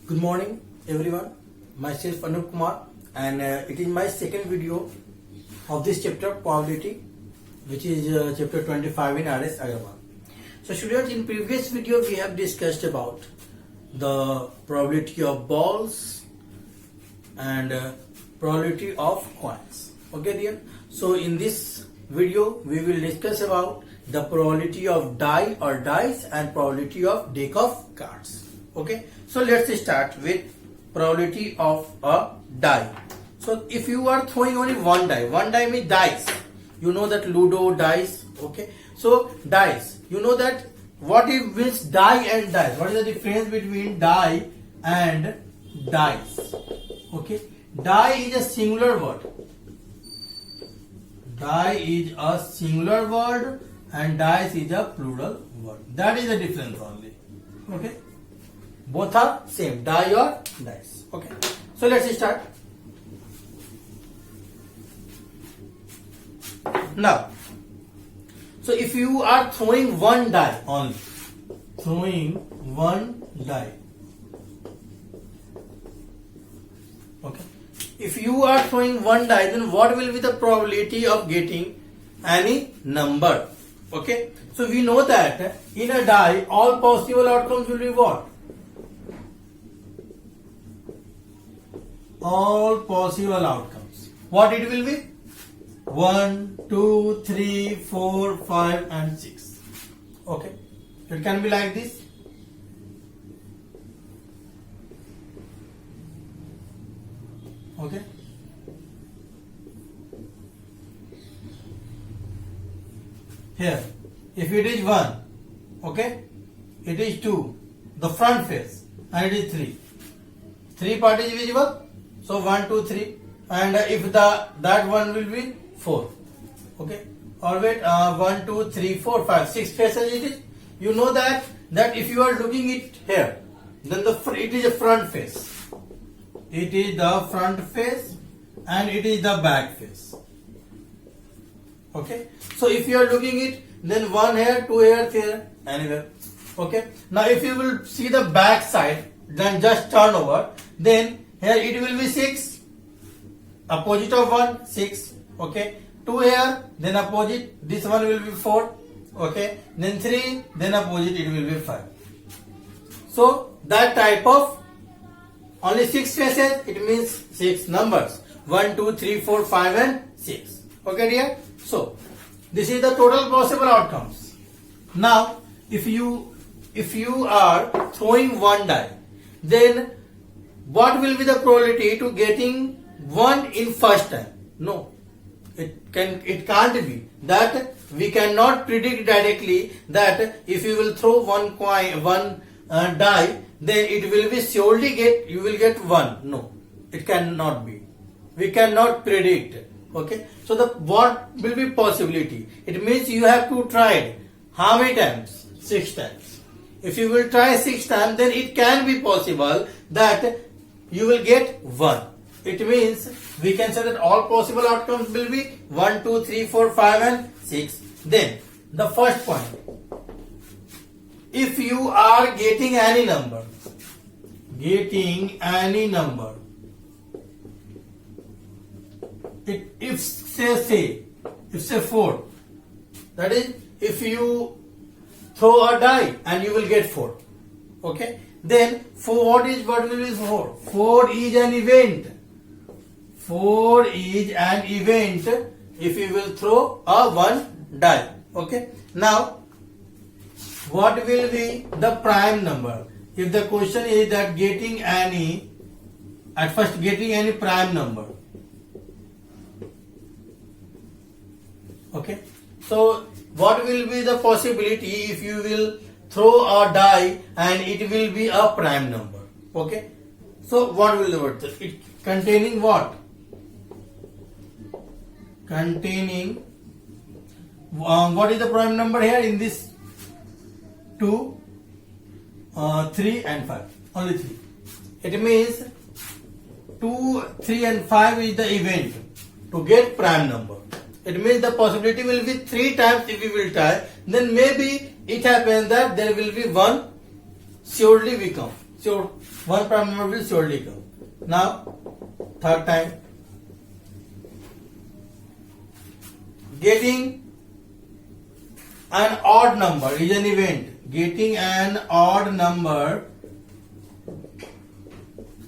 Good morning, everyone. Myself Anup Kumar, and it is my second video of this chapter, probability, which is chapter 25 in RS Agarwal. So, students, in previous video we have discussed about the probability of balls and probability of coins. Okay, dear. So, in this video we will discuss about the probability of die or dice and probability of deck of cards. Okay, so let's start with probability of a die. So if you are throwing only one die means dice. You know that Ludo dice. Okay, so dice. You know that what it means die and dice. What is the difference between die and dice? Okay, die is a singular word. Die is a singular word and dice is a plural word. That is the difference only. Okay. Both are same, die or dice. Okay, so let's start. Now, so if you are throwing one die only, okay, if you are throwing one die, then what will be the probability of getting any number? Okay, so we know that in a die, all possible outcomes will be what? All possible outcomes. What it will be? 1, 2, 3, 4, 5 and 6. Okay. It can be like this. Okay. Here, if it is 1, okay, it is 2, the front face, and it is 3. 3 part is visible. So 1, 2, 3, and if that one will be 4, okay, or wait, 1, 2, 3, 4, 5, 6 faces it is. You know that if you are looking it here, then it is a front face. It is the front face and it is the back face. Okay, so if you are looking it, then 1 here, 2 here, 3 here, anywhere. Okay, now if you will see the back side, then just turn over, then here it will be 6, opposite of 1, 6, okay, 2 here, then opposite, this one will be 4, okay, then 3, then opposite it will be 5. So that type of only 6 faces, it means 6 numbers, 1, 2, 3, 4, 5 and 6, okay dear. So this is the total possible outcomes. Now if you are throwing one die, then what will be the probability to getting 1 in first time? No, it can't be. That we cannot predict directly that if you will throw one die, then it will be surely you will get 1. No, it cannot be. We cannot predict. Okay, so what will be possibility? It means you have to try it. How many times? 6 times. If you will try 6 times, then it can be possible that you will get 1. It means we can say that all possible outcomes will be 1, 2, 3, 4, 5 and 6. Then the first point, if you are getting any number, if say 4, that is if you throw a die and you will get 4, okay, then what will be 4? 4 is an event. 4 is an event if you will throw a one die. Okay. Now, what will be the prime number? If the question is that getting any prime number. Okay. So, what will be the possibility if you will throw a die and it will be a prime number? Okay. So, what will the word? It containing what? What is the prime number here in this 2, 3 and 5? Only 3. It means 2, 3 and 5 is the event to get prime number. It means the possibility will be 3 times if we will try. Then maybe it happens that there will be 1 surely sure, one prime number will surely come. Now, third time, getting an odd number is an event. Getting an odd number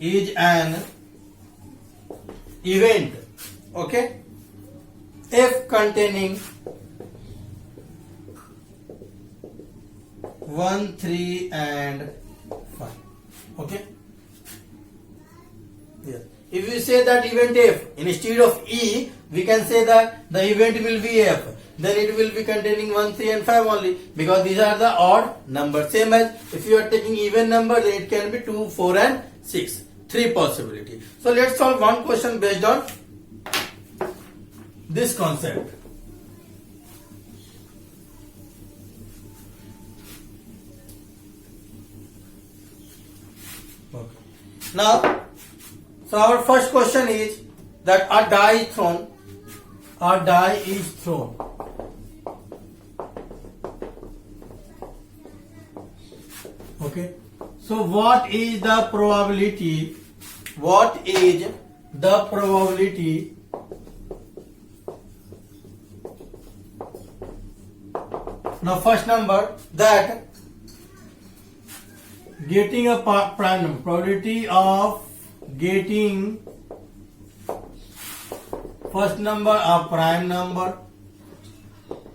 is an event. Okay? If containing 1, 3 and 5. Okay? Yes. If you say that event F instead of E, we can say that the event will be F. Then it will be containing 1, 3 and 5 only, because these are the odd numbers. Same as if you are taking even number, then it can be 2, 4 and 6. 3 possibilities. So let's solve one question based on this concept. Okay. Now, so our first question is that a die is thrown. A die is thrown. Okay. So what is the probability? What is the probability now first number that getting a prime number, probability of getting first number a prime number.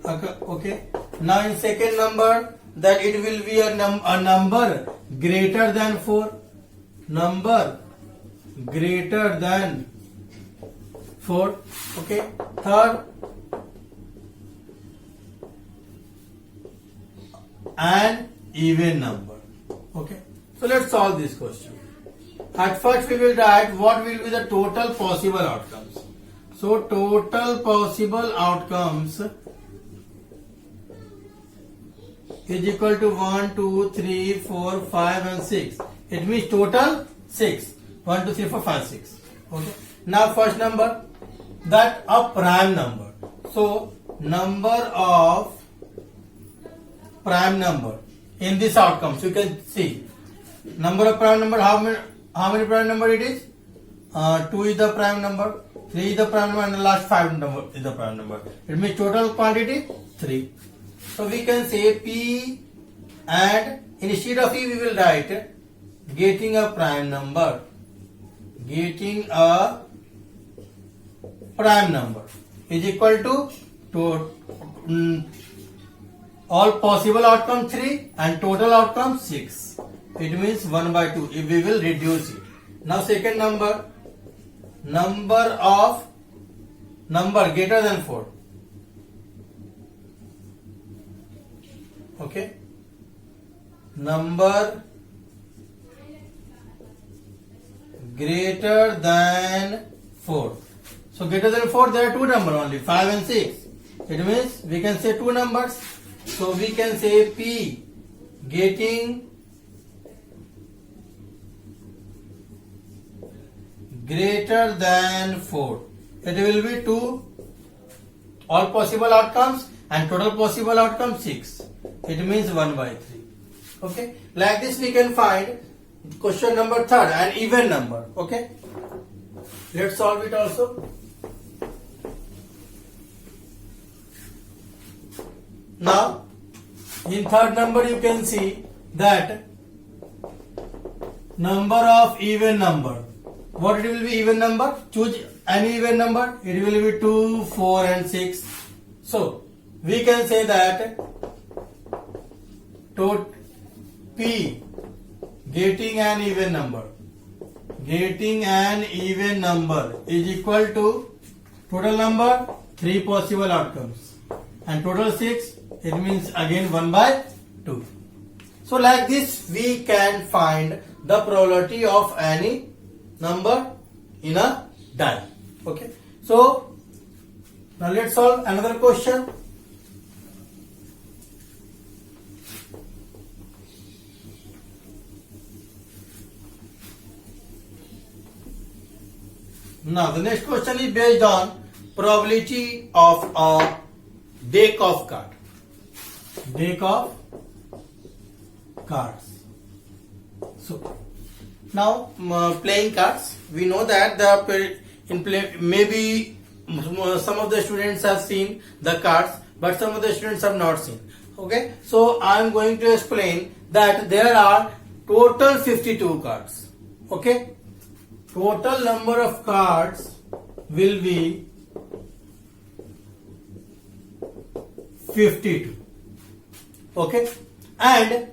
Okay. Now in second number that it will be a number greater than 4. Number greater than 4. Okay. Third, an even number. Okay. So let's solve this question. At first we will write what will be the total possible outcomes. So total possible outcomes is equal to 1, 2, 3, 4, 5 and 6. It means total 6. 1, 2, 3, 4, 5, 6. Okay. Now first number, that a prime number. So number of prime number in this outcome. So you can see number of prime number, how many prime number it is? 2 is the prime number, 3 is the prime number and the last 5 number is the prime number. It means total quantity 3. So we can say P, and instead of E we will write getting a prime number. Getting a prime number is equal to all possible outcome 3 and total outcome 6. It means 1 by 2 if we will reduce it. Now second number, number greater than 4. Okay. Number greater than 4. So greater than 4 there are two numbers only, 5 and 6. It means we can say two numbers. So we can say P getting greater than 4. It will be 2 all possible outcomes and total possible outcome 6. It means 1 by 3. Okay. Like this we can find question number third, an even number. Okay. Let's solve it also. Now, in third number you can see that number of even number. What it will be even number? Choose any even number. It will be 2, 4 and 6. So, we can say that P getting an even number. Getting an even number is equal to total number 3 possible outcomes and total 6. It means again 1 by 2. So like this we can find the probability of any number in a die. Okay. So now let's solve another question. Now the next question is based on probability of a deck of cards. Deck of cards. So Now playing cards. We know that maybe some of the students have seen the cards, but some of the students have not seen. Okay, so I am going to explain that there are total 52 cards. Okay, total number of cards will be 52. Okay, and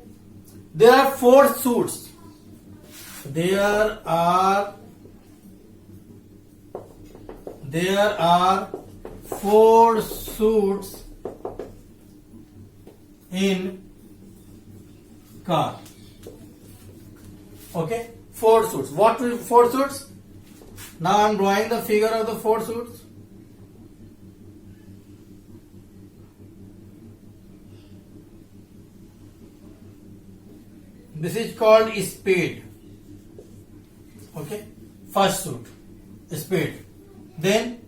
there are 4 suits. There are 4 suits in card. Okay, 4 suits. What will 4 suits? Now I am drawing the figure of the 4 suits. This is called spade. Okay, first suit, spade. Then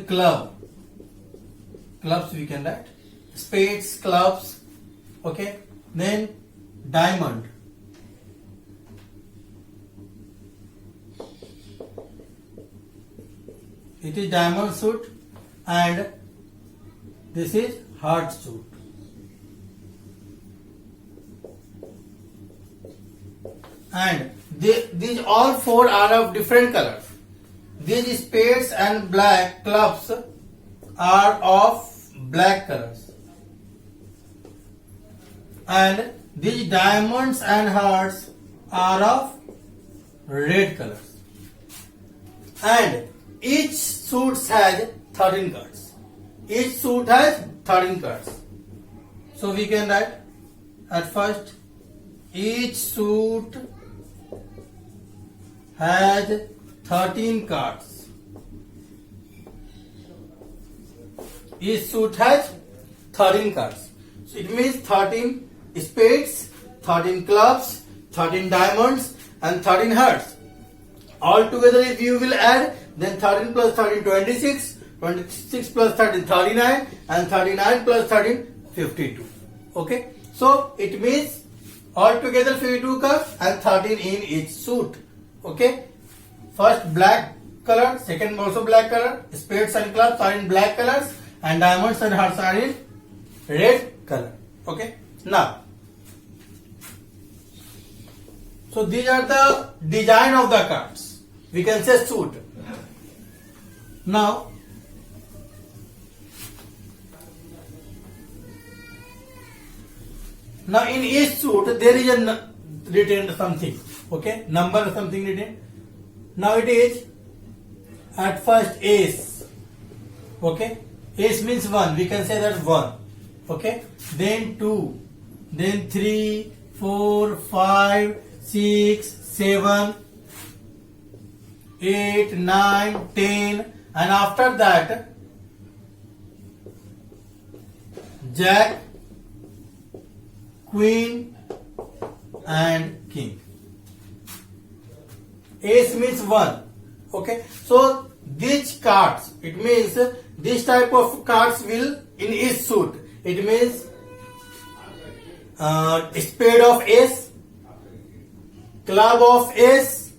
clubs we can write, spades, clubs. Okay, then diamond, it is diamond suit, and this is heart suit. And these all 4 are of different colors. These spades and black clubs are of black colors, and these diamonds and hearts are of red colors. And each suit has 13 cards. Each suit has 13 cards. So we can write at first, each suit has 13 cards. Each suit has 13 cards. So it means 13 spades, 13 clubs, 13 diamonds, and 13 hearts. All together, if you will add, then 13 plus 13 26, 26 plus 13 39, and 39 plus 13 52. Okay, so it means all together 52 cards and 13 in each suit. Okay, first black color, second also black color, spades and clubs are in black colors, and diamonds and hearts are in red color. Okay, now, so these are the design of the cards. We can say suit. Now, in each suit there is a written something. Okay, number or something written. Now it is at first ace. Okay, ace means 1. We can say that 1. Okay, then 2, then 3, 4, 5, 6, 7, 8, 9, 10, and after that jack, queen, and king. Ace means 1. Okay, so these cards, it means this type of cards will in each suit. It means spade of ace, club of ace,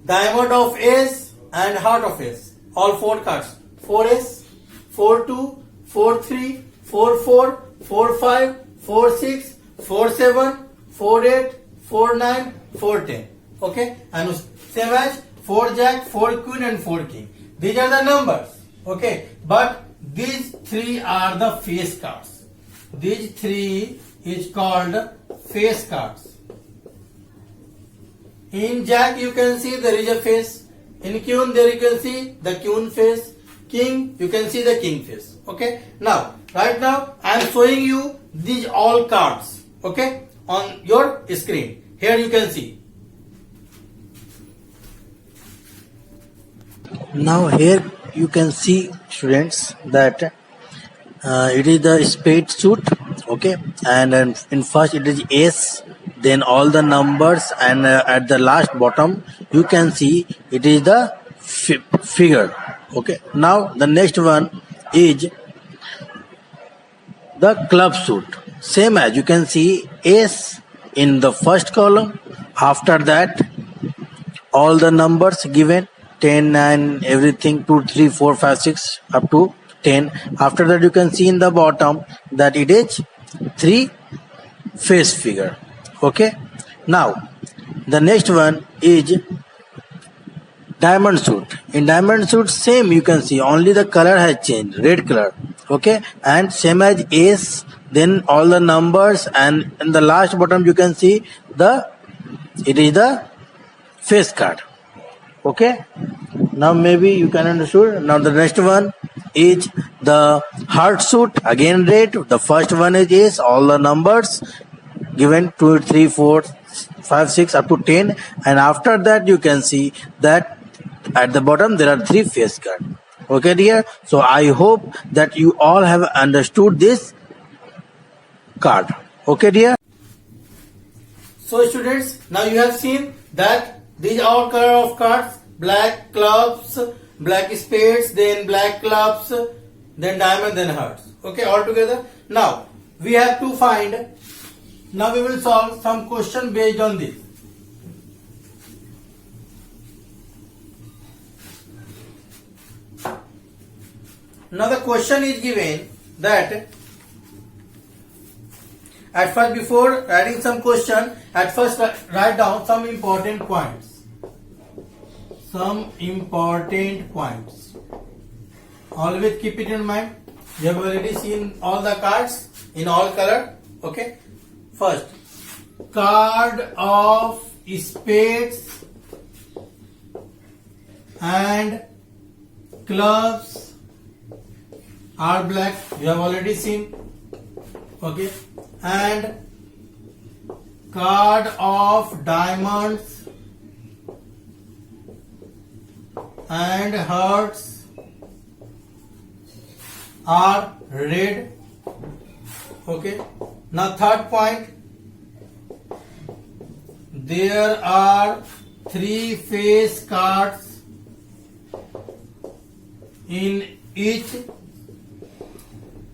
diamond of ace, and heart of ace. All 4 cards. 4 ace, 4 2, 4 3, 4 4, 4 5, 4 6, 4 7, 4 8, 4 9, 4 10. Okay, and same as 4 jack, 4 queen, and 4 king. These are the numbers. Okay, but these 3 are the face cards. These 3 is called face cards. In jack you can see there is a face. In queen there you can see the queen face. King you can see the king face. Okay, now right now I am showing you these all cards. Okay, on your screen. Here you can see. Now here you can see, students, that it is the spade suit. Okay, and in first it is ace, then all the numbers, and at the last bottom you can see it is the figure. Okay. Now the next one is the club suit. Same as you can see ace in the first column. After that, all the numbers given 10 and everything 2 3 4 5 6 up to 10. After that, you can see in the bottom that it is 3 face figure. Okay. Now the next one is diamond suit. In diamond suit, same you can see, only the color has changed, red color. Okay, and same as ace, then all the numbers, and in the last bottom you can see it is the face card. Okay, now maybe you can understood. Now the next one is the heart suit, again red. The first one is ace, all the numbers given 2 3 4 5 6 up to 10, and after that you can see that at the bottom there are 3 face cards. Okay dear, so I hope that you all have understood this card. Okay dear. So students, now you have seen that these are color of cards: black clubs, black spades, then black clubs, then diamond, then hearts. Okay, all together. Now we have to find. Now we will solve some question based on this. Now the question is given that at first, before writing some question, at first write down some important points. Some important points. Always keep it in mind. You have already seen all the cards in all color. Okay. First, card of spades and clubs are black. You have already seen. Okay. And card of diamonds and hearts are red. Okay. Now third point, there are 3 face cards in each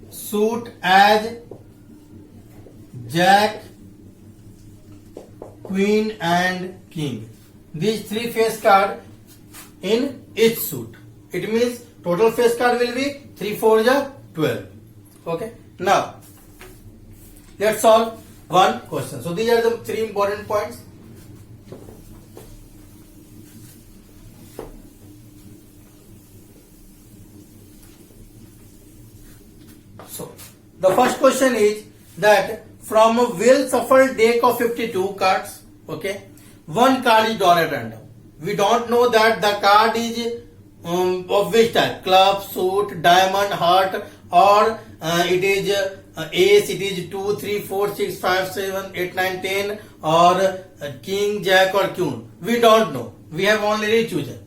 suit as Jack, Queen and King. These 3 face cards in each suit. It means total face card will be 3 4 12. Okay. Now let's solve one question. So these are the 3 important points. So the first question is that from a well shuffled deck of 52 cards, okay, one card is drawn at random. We don't know that the card is of which type: club, suit, diamond, heart, or it is ace, it is 2 3 4 6 5 7 8 9 10, or king, jack or queen. We don't know. We have already chosen.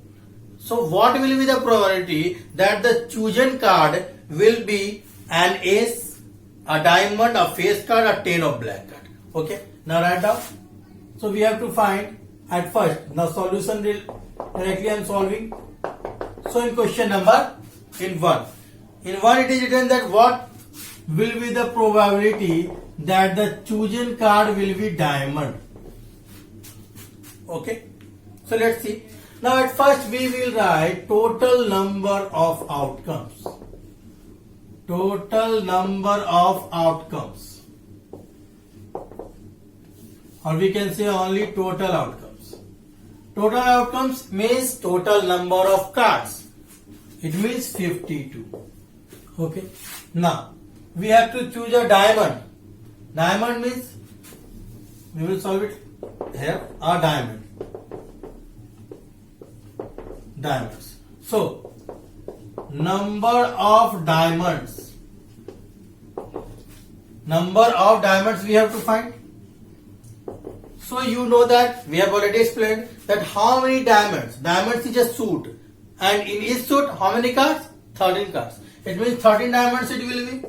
So what will be the probability that the chosen card will be an ace, a diamond, a face card, a 10 of black card? Okay. Now write down. So we have to find at first the solution. Directly I am solving. So in question number, in 1 it is written that what will be the probability that the chosen card will be diamond. Okay. So let's see. Now at first we will write total number of outcomes. Total number of outcomes. Or we can say only total outcomes. Total outcomes means total number of cards. It means 52. Okay. Now we have to choose a diamond. Diamond means we will solve it here. A diamond. Diamonds. So number of diamonds. Number of diamonds we have to find. So you know that we have already explained that how many diamonds. Diamonds is a suit, and in each suit how many cards? 13 cards. It means 13 diamonds it will be.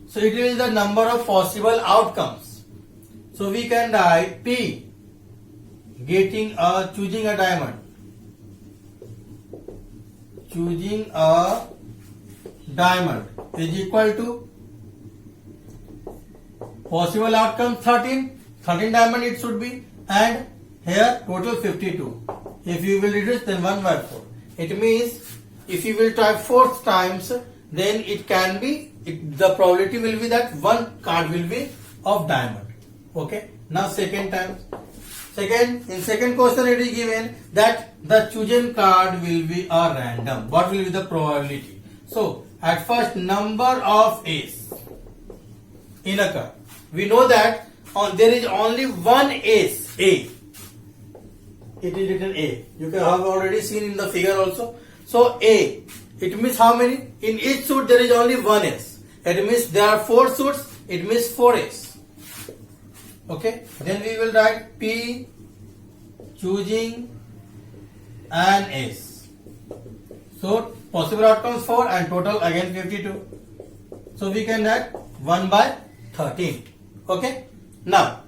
So it is the number of possible outcomes. So we can write P, choosing a diamond. choosing a diamond is equal to possible outcome 13 diamond it should be, and here total 52. If you will reduce, then 1 by 4. It means if you will try 4 times, then it can be, the probability will be that one card will be of diamond. Okay. Now second time. In second question it is given that the chosen card will be a random. What will be the probability? So at first, number of ace in a card. We know that there is only one ace, A. It is written A. You can have already seen in the figure also. So A, it means how many? In each suit there is only one ace. It means there are 4 suits. It means 4 ace. Okay. Then we will write P choosing an ace. So possible outcomes 4 and total again 52. So we can write 1 by 13. Okay. Now,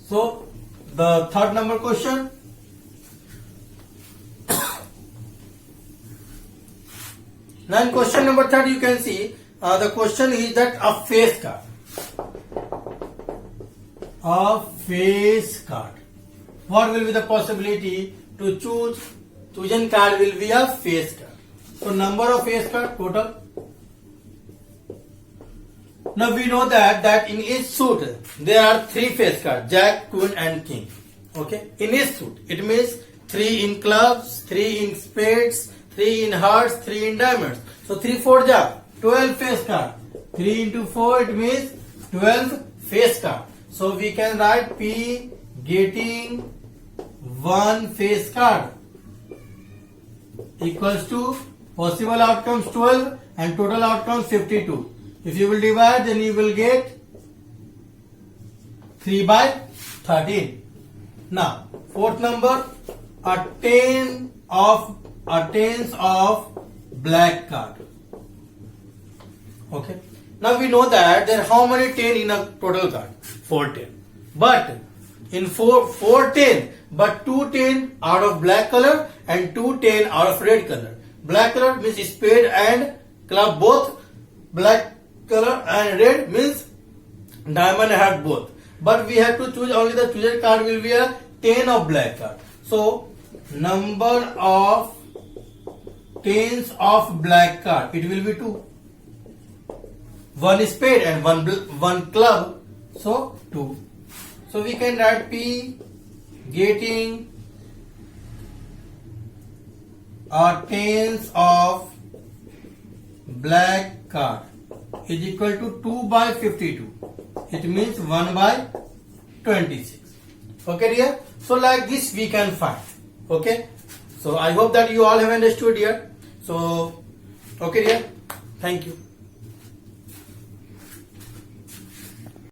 so the third number question. Now in question number 3 you can see the question is that a face card. A face card. What will be the possibility to chosen card will be a face card. So number of face card total. Now we know that in each suit there are 3 face cards, Jack, Queen and King. Okay. In each suit it means 3 in clubs, 3 in spades, 3 in hearts, 3 in diamonds. So 3 4 ja 12 face card. 3 into 4 it means 12 face card. So we can write P getting 1 face card equals to possible outcomes 12 and total outcomes 52. If you will divide, then you will get 3 by 13. Now, fourth number, a tens of black card. Okay. Now we know that there are how many 10 in a total card? 4 10. But in 4 10, but 2 10 out of black color and 2 10 out of red color. Black color means spade and club both. Black color and red means diamond had both. But we have to choose only the chosen card will be a 10 of black card. So number of tens of black card, it will be 2. 1 spade and one club, so 2. So we can write P getting a tens of black card is equal to 2 by 52. It means 1 by 26. Okay dear. So like this we can find. Okay. So I hope that you all have understood here. So okay dear. Thank you.